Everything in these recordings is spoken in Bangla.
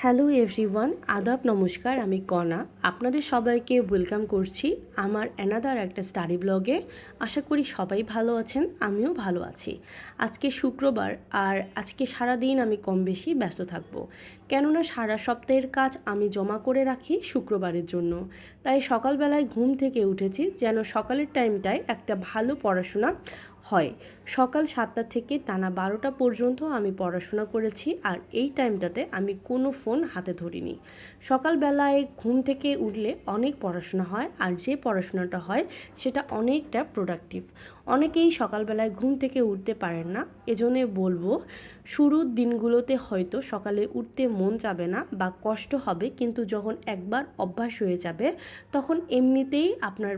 হ্যালো এভরিওয়ান, আদাব নমস্কার। আমি কণা, আপনাদের সবাইকে ওয়েলকাম করছি আমার অ্যানাদার একটা স্টাডি ব্লগে। আশা করি সবাই ভালো আছেন, আমিও ভালো আছি। আজকে শুক্রবার আর আজকে সারাদিন আমি কম বেশি ব্যস্ত থাকব, কেননা সারা সপ্তাহের কাজ আমি জমা করে রাখি শুক্রবারের জন্য। তাই সকালবেলায় ঘুম থেকে উঠেছি যেন সকালের টাইমটায় একটা ভালো পড়াশোনা হয়। সকাল 7টা থেকে টানা 12টা পর্যন্ত আমি পড়াশোনা করেছি, আর এই টাইমটাতে আমি কোনো ফোন হাতে ধরিনি। সকালবেলায় ঘুম থেকে উঠলে অনেক পড়াশোনা হয়, আর যে পড়াশোনাটা হয় সেটা অনেকটা প্রোডাক্টিভ। অনেকেই সকালবেলায় ঘুম থেকে উঠতে পারেন না, এজন্যে বলবো শুরুর দিনগুলোতে হয়তো সকালে উঠতে মন যাবে না বা কষ্ট হবে, কিন্তু যখন একবার অভ্যাস হয়ে যাবে তখন এমনিতেই আপনার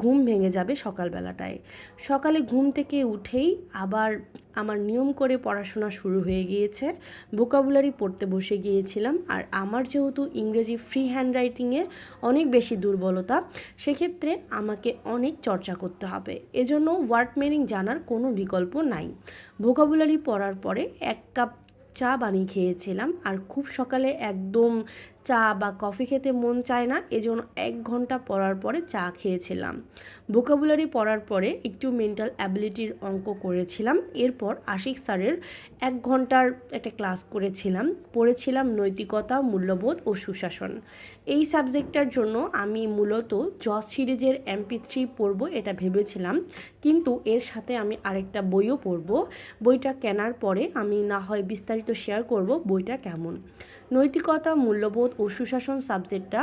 ঘুম ভেঙে যাবে সকালবেলাটায়। সকালে ঘুম থেকে উঠেই আবার আমার নিয়ম করে পড়াশোনা শুরু হয়ে গিয়েছে। ভোকাবুলারি পড়তে বসে গিয়েছিলাম, আর আমার যেহেতু ইংরেজি ফ্রি হ্যান্ডরাইটিংয়ে অনেক বেশি দুর্বলতা, সেক্ষেত্রে আমাকে অনেক চর্চা করতে হবে। এজন্য ওয়ার্ড মিনিং জানার কোনো বিকল্প নাই। ভোকাবুলারি পড়ার পরে 1 কাপ চা বানিয়ে খেয়েছিলাম, আর খুব সকালে একদম চা বা কফি খেতে মন চায় না, এজন্য 1 ঘন্টা পড়ার পরে চা খেয়েছিলাম। ভোকাবুলারি পড়ার পরে একটু মেন্টাল অ্যাবিলিটির অঙ্ক করেছিলাম। এরপর আশিক স্যারের 1 ঘন্টার একটা ক্লাস করেছিলাম, পড়েছিলাম নৈতিকতা, মূল্যবোধ ও সুশাসন। এই সাবজেক্টটার জন্য আমি মূলত জজ সিরিজের MP3 পড়ব এটা ভেবেছিলাম, কিন্তু এর সাথে আমি আরেকটা বইও পড়ব। বইটা কেনার পরে আমি না হয় বিস্তারিত শেয়ার করব বইটা কেমন। নৈতিকতা, মূল্যবোধ ও সুশাসন সাবজেক্টটা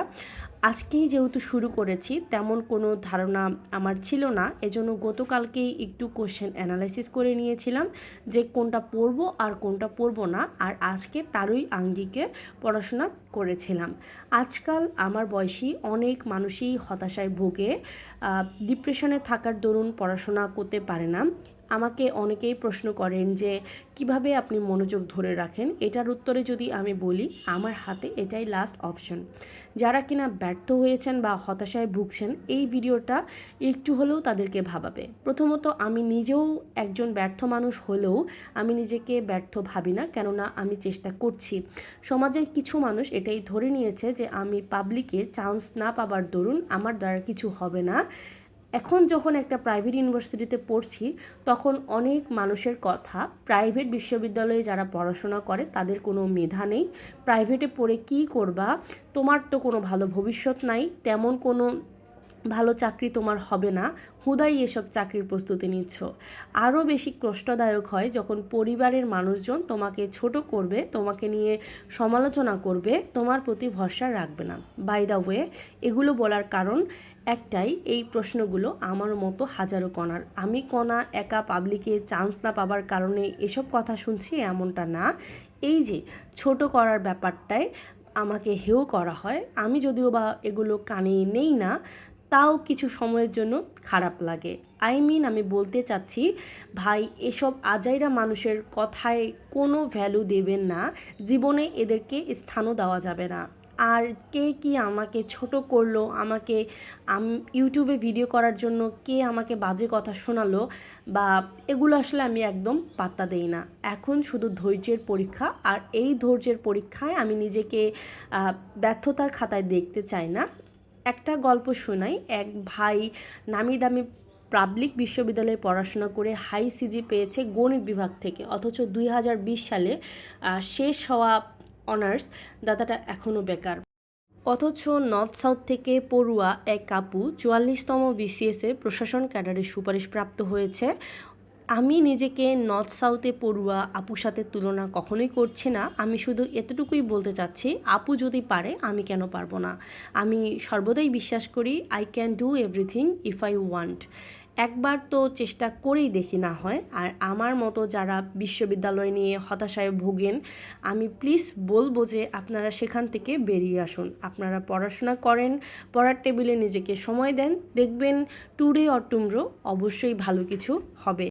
আজকেই যেহেতু শুরু করেছি, তেমন কোনো ধারণা আমার ছিল না, এজন্য গতকালকেই একটু কোশ্চেন অ্যানালাইসিস করে নিয়েছিলাম যে কোনটা পড়ব আর কোনটা পড়ব না, আর আজকে তারই আঙ্গিকে পড়াশোনা করেছিলাম। আজকাল আমার বয়সী অনেক মানুষই হতাশায় ভোগে, ডিপ্রেশনে থাকার দরুন পড়াশোনা করতে পারে না। আমাকে অনেকেই প্রশ্ন করেন যে কিভাবে আপনি মনোযোগ ধরে রাখেন। এটার উত্তরে যদি আমি বলি, আমার হাতে এটাই লাস্ট অপশন। যারা কিনা ব্যর্থ হয়েছেন বা হতাশায় ভুগছেন, এই ভিডিওটা একটু হলেও তাদেরকে ভাবাবে। প্রথমত, আমি নিজেও একজন ব্যর্থ মানুষ হলেও আমি নিজেকে ব্যর্থ ভাবি না, কেননা আমি চেষ্টা করছি। সমাজের কিছু মানুষ এটাই ধরে নিয়েছে যে আমি পাবলিকে চান্স না পাবার দরুন আমার দ্বারা কিছু হবে না। এখন যখন একটা প্রাইভেট ইউনিভার্সিটিতে পড়ছি, তখন অনেক মানুষের কথা, প্রাইভেট বিশ্ববিদ্যালয়ে যারা পড়াশোনা করে তাদের কোনো মেধা নেই, প্রাইভেটে পড়ে কী করবা, তোমার তো কোনো ভালো ভবিষ্যৎ নাই, তেমন কোনো ভালো চাকরি তোমার হবে না, হুদাই এসব চাকরির প্রস্তুতি নিচ্ছ। আরও বেশি কষ্টদায়ক হয় যখন পরিবারের মানুষজন তোমাকে ছোট করবে, তোমাকে নিয়ে সমালোচনা করবে, তোমার প্রতি ভরসা রাখবে না। বাই দ্য ওয়ে, এগুলো বলার কারণ একটাই, এই প্রশ্নগুলো আমার মতো হাজারো কণার। আমি কণা একা পাবলিকে চান্স না পাবার কারণে এসব কথা শুনছি এমনটা না। এই যে ছোট করার ব্যাপারটায় আমাকে হেয় করা হয়, আমি যদিও বা এগুলো কানে নেই না, তাও কিছু সময়ের জন্য খারাপ লাগে। আমি বলতে চাচ্ছি, ভাই এসব আজাইরা মানুষের কথায় কোনো ভ্যালু দেবেন না, জীবনে এদেরকে স্থানও দেওয়া যাবে না। আর কে কি আমাকে ছোট করলো, আমাকে ইউটিউবে ভিডিও করার জন্য কে আমাকে বাজে কথা শোনালো, বা এগুলো আসলে আমি একদম পাত্তা দেই না। এখন শুধু ধৈর্যের পরীক্ষা, আর এই ধৈর্যের পরীক্ষায় আমি নিজেকে ব্যর্থতার খাতায় দেখতে চাই না। একটা গল্প শোনাই। এক ভাই নামি দামি পাবলিক বিশ্ববিদ্যালয়ে পড়াশোনা করে হাই সিজি পেয়েছে গণিত বিভাগ থেকে, অথচ 2020 সালে শেষ হওয়া অনার্স দাদাটা এখনও বেকার। অথচ নর্থ সাউথ থেকে পড়ুয়া এক আপু 44তম BCSে প্রশাসন ক্যাডারে সুপারিশপ্রাপ্ত হয়েছে। আমি নিজেকে নর্থ সাউথে পড়ুয়া আপুর সাথে তুলনা কখনোই করছি না, আমি শুধু এতটুকুই বলতে চাচ্ছি, আপু যদি পারে আমি কেন পারবো না। আমি সর্বদাই বিশ্বাস করি I can do everything if I want. একবার তো চেষ্টা করেই দেখি না হয়। আর আমার মতো যারা বিশ্ববিদ্যালয় নিয়ে হতাশায় ভোগেন, আমি প্লিজ বলবো যে আপনারা সেখান থেকে বেরিয়ে আসুন। আপনারা পড়াশোনা করেন, পড়ার টেবিলে নিজেকে সময় দেন, দেখবেন টুডে অর টুমরো অবশ্যই ভালো কিছু হবে।